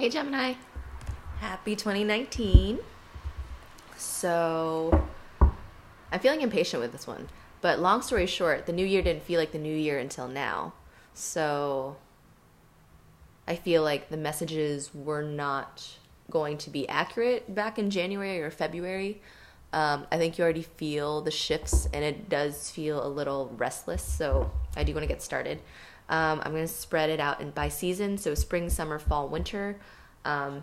Hey Gemini. Happy 2019. So, I'm feeling impatient with this one. But long story short, the new year didn't feel like the new year until now. So, I feel like the messages were not going to be accurate back in January or February. I think you already feel the shifts, and it does feel a little restless. So, I do want to get started. I'm going to spread it out by season. So, spring, summer, fall, winter.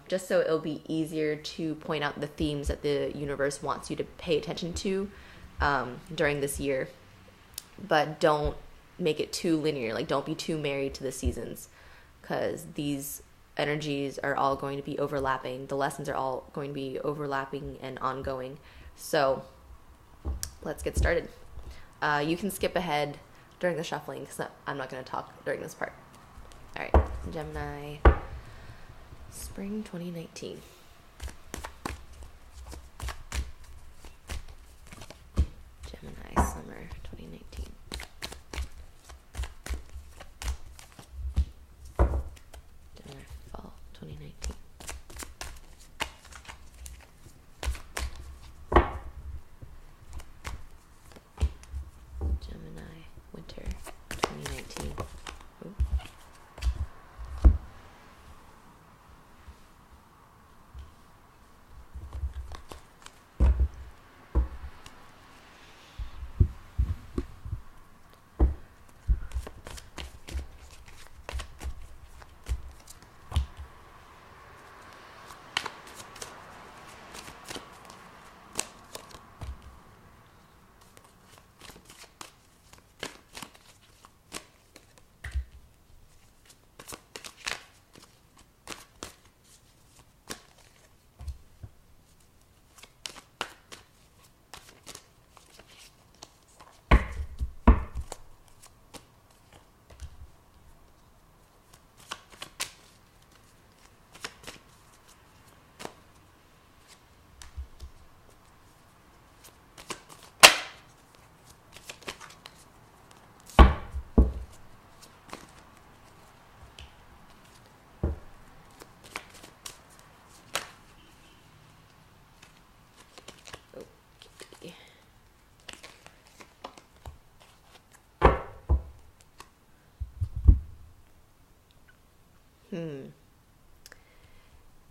Just so it'll be easier to point out the themes that the universe wants you to pay attention to during this year. But don't make it too linear. Like, don't be too married to the seasons, because these energies are all going to be overlapping. The lessons are all going to be overlapping and ongoing. So let's get started. You can skip ahead during the shuffling, because I'm not going to talk during this part. All right, Gemini, spring 2019. Gemini, summer 2019. Gemini, fall 2019. Gemini, winter 2019. Ooh.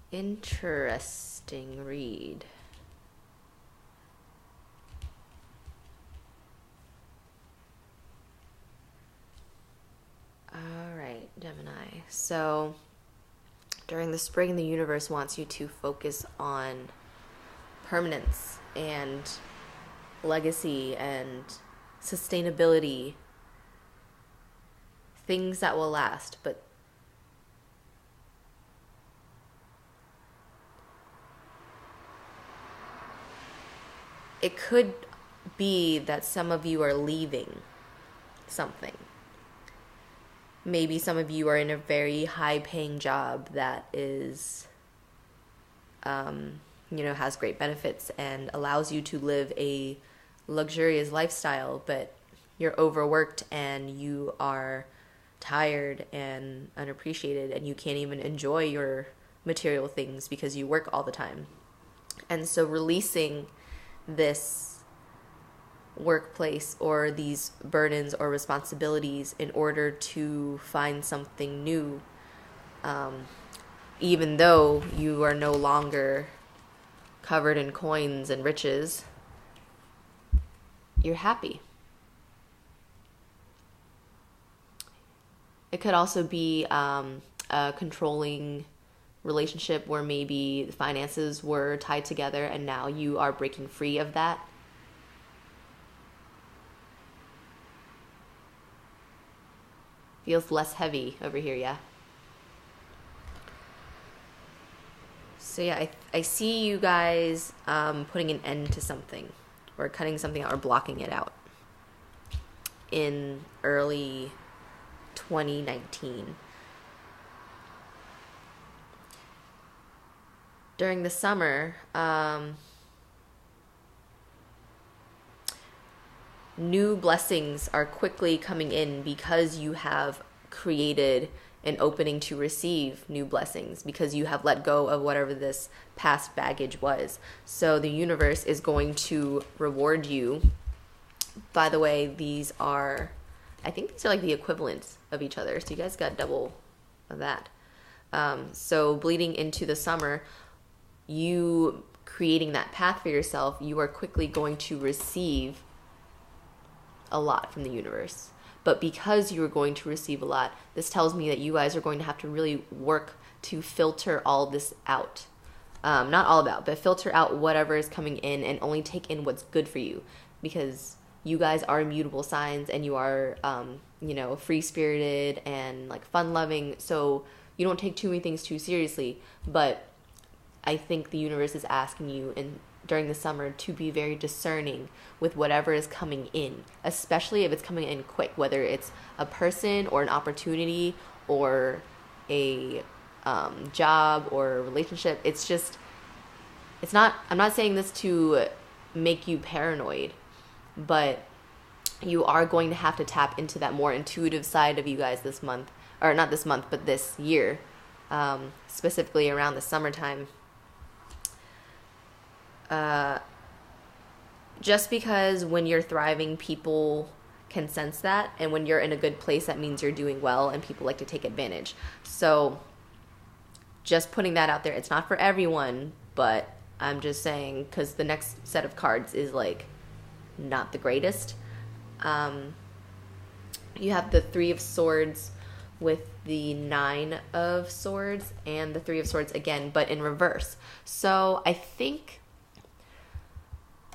Interesting read. All right, Gemini. So, during the spring, the universe wants you to focus on permanence and legacy and sustainability, things that will last. But it could be that some of you are leaving something. Maybe some of you are in a very high paying job that is, has great benefits and allows you to live a luxurious lifestyle, but you're overworked and you are tired and unappreciated, and you can't even enjoy your material things because you work all the time. And so releasing this workplace or these burdens or responsibilities in order to find something new, even though you are no longer covered in coins and riches, you're happy. It could also be a controlling relationship where maybe the finances were tied together and now you are breaking free of that. Feels less heavy over here, yeah? So yeah, I see you guys putting an end to something, or cutting something out, or blocking it out in early 2019. During the summer, new blessings are quickly coming in because you have created an opening to receive new blessings because you have let go of whatever this past baggage was. So the universe is going to reward you. By the way, I think these are like the equivalents of each other. So you guys got double of that. So bleeding into the summer, you creating that path for yourself, you are quickly going to receive a lot from the universe. But because you are going to receive a lot, this tells me that you guys are going to have to really work to filter all this out. Not all about, but filter out whatever is coming in and only take in what's good for you. Because you guys are immutable signs and you are, free-spirited and like fun-loving. So you don't take too many things too seriously. But I think the universe is asking you during the summer to be very discerning with whatever is coming in, especially if it's coming in quick, whether it's a person or an opportunity or a job or a relationship. I'm not saying this to make you paranoid, but you are going to have to tap into that more intuitive side of you guys this month, or not this month, but this year, specifically around the summertime. Just because when you're thriving, people can sense that, and when you're in a good place, that means you're doing well, and people like to take advantage. So just putting that out there. It's not for everyone, but I'm just saying, because the next set of cards is like not the greatest. You have the Three of Swords with the Nine of Swords and the Three of Swords again, but in reverse. So I think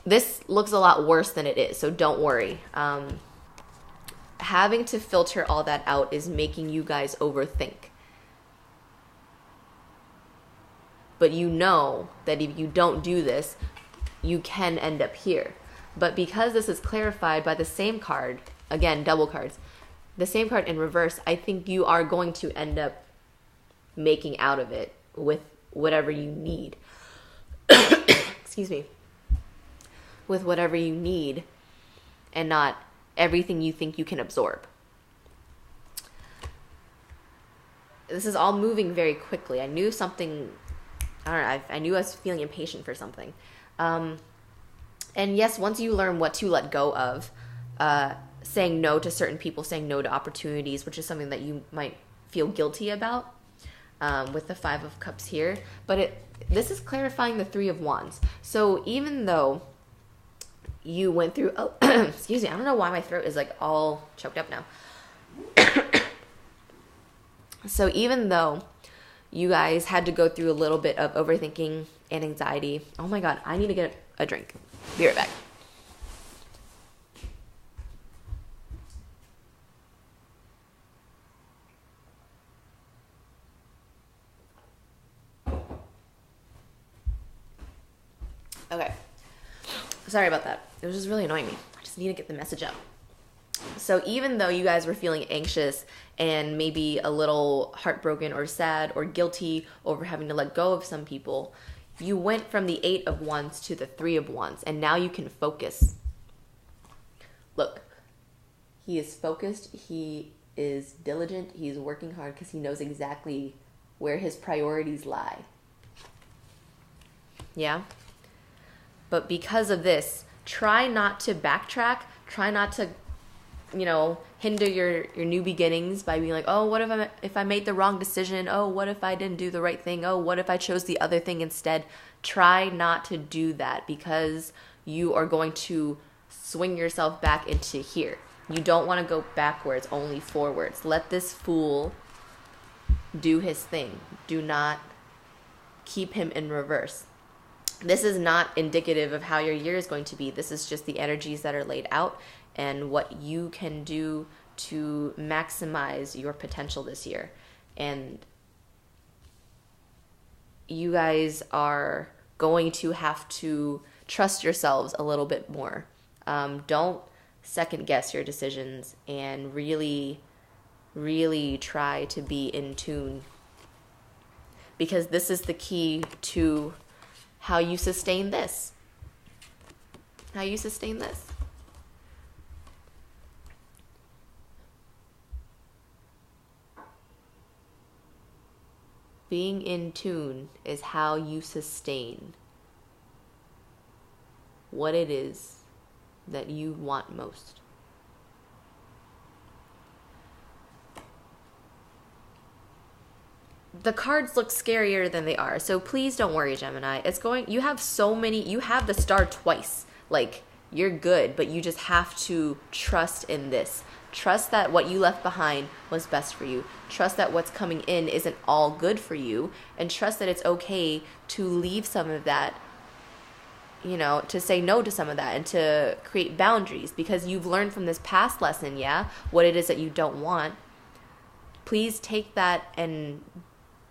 this looks a lot worse than it is, so don't worry. Having to filter all that out is making you guys overthink. But you know that if you don't do this, you can end up here. But because this is clarified by the same card, again, double cards, the same card in reverse, I think you are going to end up making out of it with whatever you need. Excuse me. With whatever you need and not everything you think you can absorb. This is all moving very quickly. I knew something, I knew I was feeling impatient for something. And yes, once you learn what to let go of, saying no to certain people, saying no to opportunities, which is something that you might feel guilty about with the Five of Cups here. But this is clarifying the Three of Wands. So even though you went through, excuse me, I don't know why my throat is like all choked up now. So even though you guys had to go through a little bit of overthinking and anxiety, oh my God, I need to get a drink. Be right back. Okay. Sorry about that. It was just really annoying me. I just need to get the message out. So even though you guys were feeling anxious and maybe a little heartbroken or sad or guilty over having to let go of some people, you went from the Eight of Wands to the Three of Wands, and now you can focus. Look, he is focused, he is diligent, he is working hard because he knows exactly where his priorities lie. Yeah? But because of this, try not to backtrack, try not to, hinder your new beginnings by being like, oh, what if I made the wrong decision? Oh, what if I didn't do the right thing? Oh, what if I chose the other thing instead? Try not to do that because you are going to swing yourself back into here. You don't want to go backwards, only forwards. Let this fool do his thing. Do not keep him in reverse. This is not indicative of how your year is going to be. This is just the energies that are laid out and what you can do to maximize your potential this year. And you guys are going to have to trust yourselves a little bit more. Don't second guess your decisions and really, really try to be in tune. Because this is the key to how you sustain this. How you sustain this. being in tune is how you sustain what it is that you want most. The cards look scarier than they are, so please don't worry, Gemini. You have the star twice. Like, you're good, but you just have to trust in this. Trust that what you left behind was best for you. Trust that what's coming in isn't all good for you, and trust that it's okay to leave some of that, to say no to some of that and to create boundaries, because you've learned from this past lesson, what it is that you don't want. Please take that and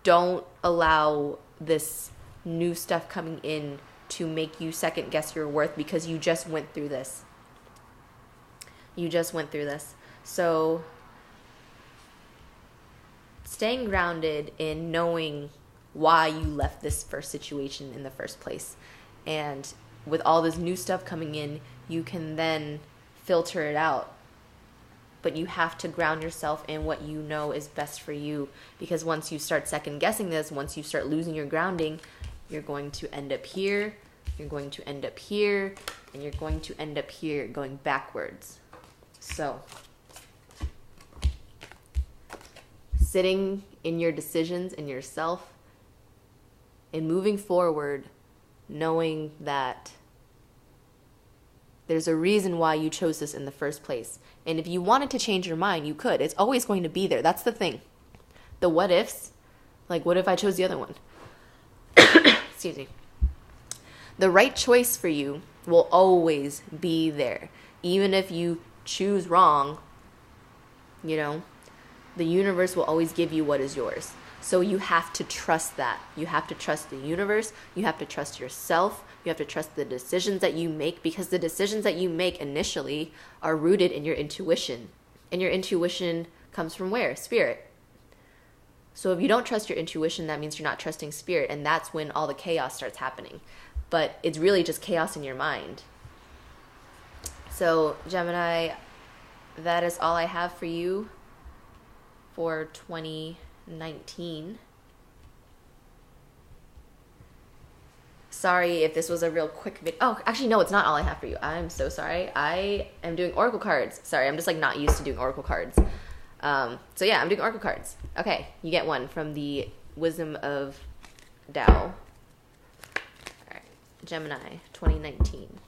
don't allow this new stuff coming in to make you second guess your worth, because you just went through this. So staying grounded in knowing why you left this first situation in the first place. And with all this new stuff coming in, you can then filter it out. But you have to ground yourself in what you know is best for you. Because once you start second guessing this, once you start losing your grounding, you're going to end up here, you're going to end up here, and you're going to end up here, going backwards. So, sitting in your decisions and yourself and moving forward, knowing that there's a reason why you chose this in the first place. And if you wanted to change your mind, you could. It's always going to be there. That's the thing. The what ifs, like what if I chose the other one? Excuse me. The right choice for you will always be there. Even if you choose wrong, the universe will always give you what is yours. So you have to trust that. You have to trust the universe. You have to trust yourself. You have to trust the decisions that you make, because the decisions that you make initially are rooted in your intuition. And your intuition comes from where? Spirit. So if you don't trust your intuition, that means you're not trusting spirit, and that's when all the chaos starts happening. But it's really just chaos in your mind. So, Gemini, that is all I have for you for 2019. Sorry if this was a real quick video. Oh, actually, no, it's not all I have for you. I'm so sorry. I am doing oracle cards. Sorry, I'm just not used to doing oracle cards. So yeah, I'm doing oracle cards. Okay, you get one from the Wisdom of Tao. All right, Gemini, 2019.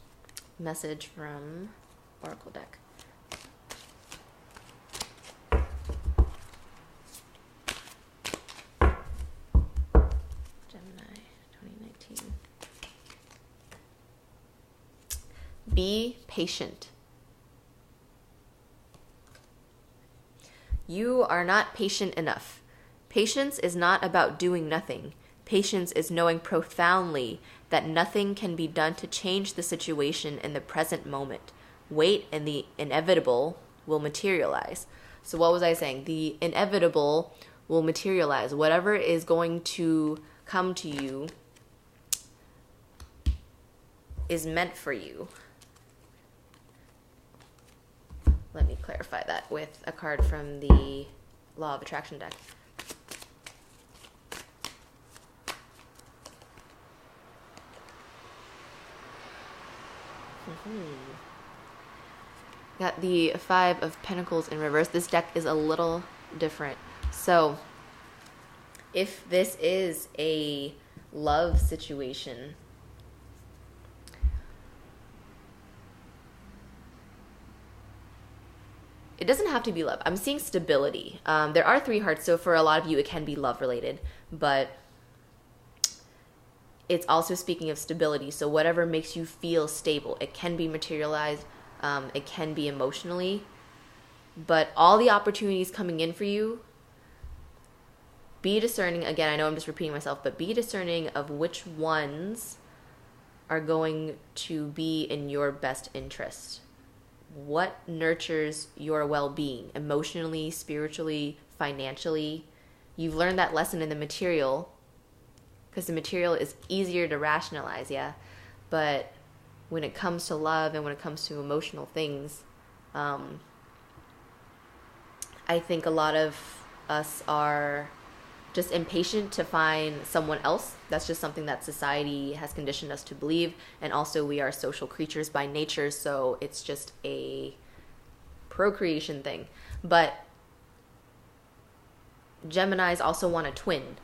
Message from Oracle deck. Gemini, 2019. Be patient. You are not patient enough. Patience is not about doing nothing. Patience is knowing profoundly that nothing can be done to change the situation in the present moment. Wait, and the inevitable will materialize. So what was I saying? The inevitable will materialize. Whatever is going to come to you is meant for you. Let me clarify that with a card from the Law of Attraction deck. Got the Five of Pentacles in reverse. This deck is a little different. So, if this is a love situation, it doesn't have to be love. I'm seeing stability. There are three hearts, so for a lot of you, it can be love related, but it's also speaking of stability. So whatever makes you feel stable, it can be materialized, it can be emotionally, but all the opportunities coming in for you, be discerning. Again, I know I'm just repeating myself, but be discerning of which ones are going to be in your best interest. What nurtures your well-being emotionally, spiritually, financially. You've learned that lesson in the material, because the material is easier to rationalize, but when it comes to love and when it comes to emotional things, I think a lot of us are just impatient to find someone else. That's just something that society has conditioned us to believe. And also, we are social creatures by nature, so it's just a procreation thing. But Geminis also want a twin.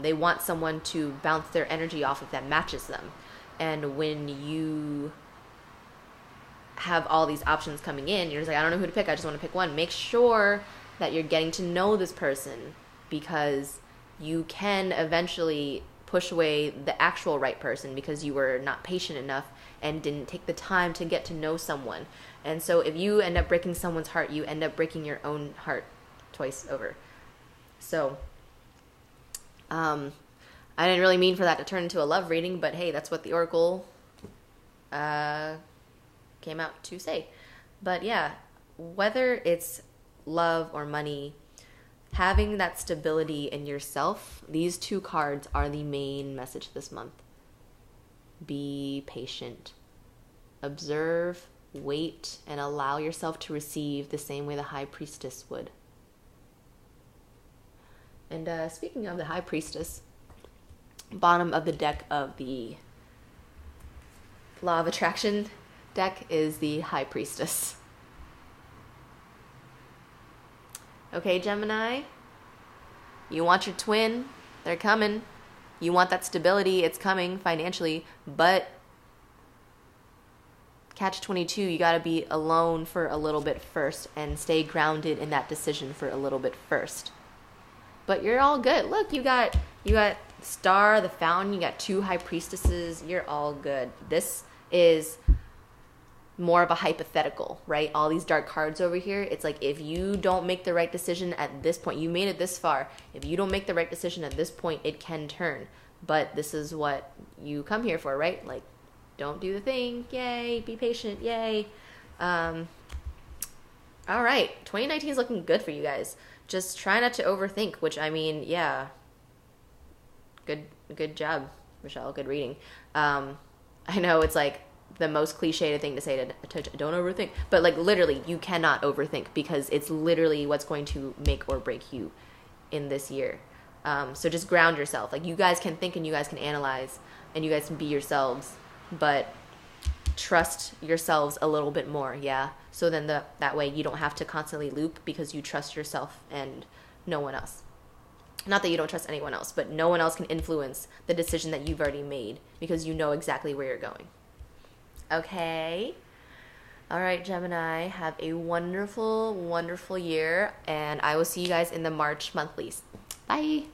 They want someone to bounce their energy off of that matches them. And when you have all these options coming in, you're just like, I don't know who to pick. I just want to pick one. Make sure that you're getting to know this person, because you can eventually push away the actual right person because you were not patient enough and didn't take the time to get to know someone. And so if you end up breaking someone's heart, you end up breaking your own heart twice over. So I didn't really mean for that to turn into a love reading, but hey, that's what the oracle came out to say. But yeah, whether it's love or money, having that stability in yourself, these two cards are the main message this month. Be patient. Observe, wait, and allow yourself to receive the same way the High Priestess would. And speaking of the High Priestess, bottom of the deck of the Law of Attraction deck is the High Priestess. Okay, Gemini, you want your twin, they're coming. You want that stability, it's coming financially, but catch 22, you got to be alone for a little bit first and stay grounded in that decision for a little bit first. But you're all good. Look, you got Star, the Fountain, you got two High Priestesses, you're all good. This is more of a hypothetical, right? All these dark cards over here, it's like, if you don't make the right decision at this point, you made it this far, if you don't make the right decision at this point, it can turn. But this is what you come here for, right? Like, don't do the thing, yay, be patient, yay. All right, 2019 is looking good for you guys. Just try not to overthink, which, I mean, yeah, good job, Michelle, good reading. I know it's like the most cliched thing to say to don't overthink, but like literally you cannot overthink, because it's literally what's going to make or break you in this year. So just ground yourself. Like, you guys can think and you guys can analyze and you guys can be yourselves, but trust yourselves a little bit more, yeah? So then that way you don't have to constantly loop, because you trust yourself and no one else. Not that you don't trust anyone else, but no one else can influence the decision that you've already made, because you know exactly where you're going. Okay? All right, Gemini, have a wonderful, wonderful year, and I will see you guys in the March monthlies. Bye!